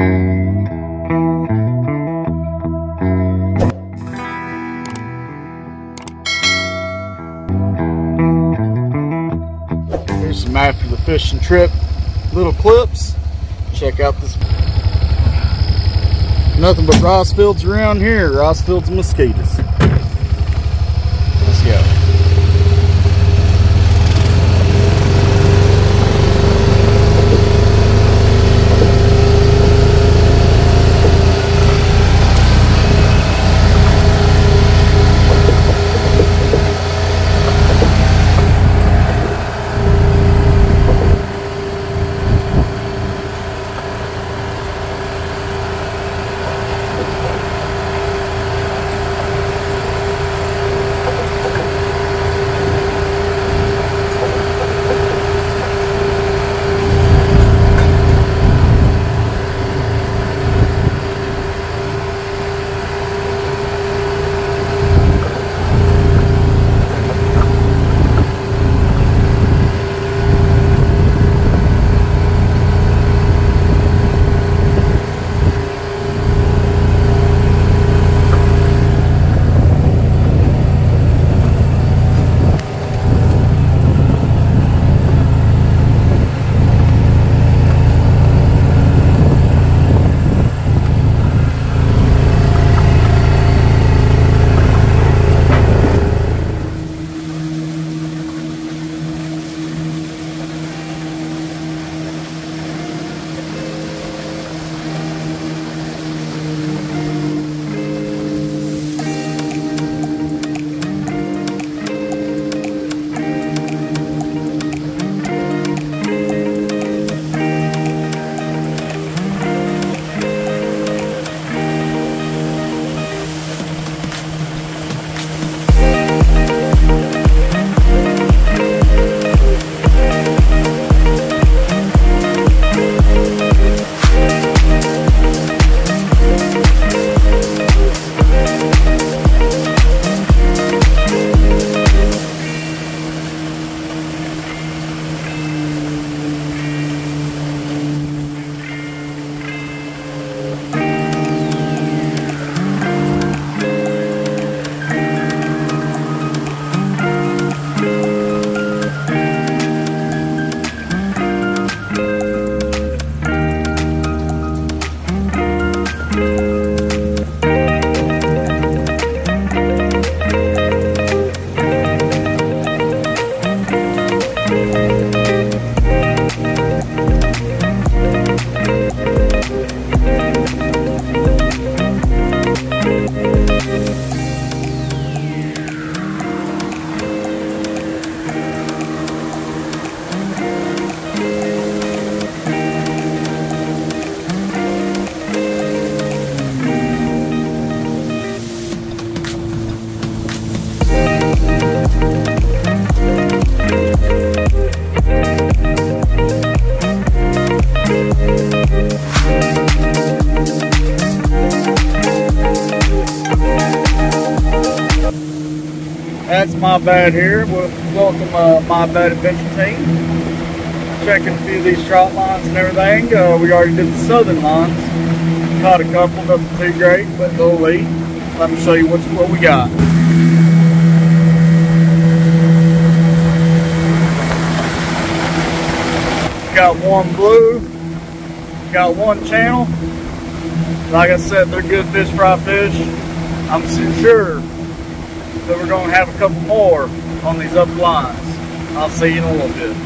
Here's some after the fishing trip little clips. Check out this. Nothing but rice fields around here. Rice fields and mosquitoes. Let's go. That's My Bad here. Welcome My Bad Adventure team. Checking a few of these trout lines and everything. We already did the southern lines. Caught a couple, nothing too great, but they'll eat. Let me show you what we got. Got one blue, got one channel. Like I said, they're good fish fry fish. I'm sure that we're going to have a couple more on these up lines. I'll see you in a little bit.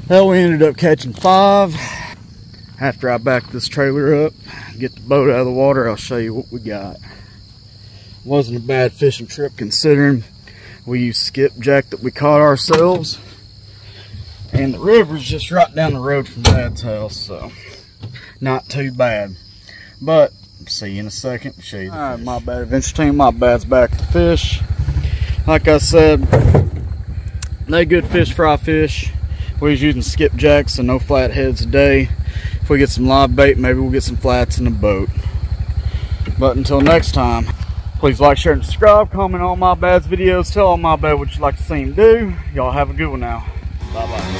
Well, we ended up catching 5. After I back this trailer up, get the boat out of the water, I'll show you what we got. Wasn't a bad fishing trip considering we used skipjack that we caught ourselves. And the river's just right down the road from Dad's house, so not too bad. But see you in a second. Show you the fish. My bad adventure team. My bad's back to fish. Like I said, they good fish fry fish. We was using skipjacks, so no flatheads today. If we get some live bait, maybe we'll get some flats in the boat. But until next time, please like, share, and subscribe. Comment on My Bad's videos. Tell on My Bad what you'd like to see him do. Y'all have a good one now. Bye bye.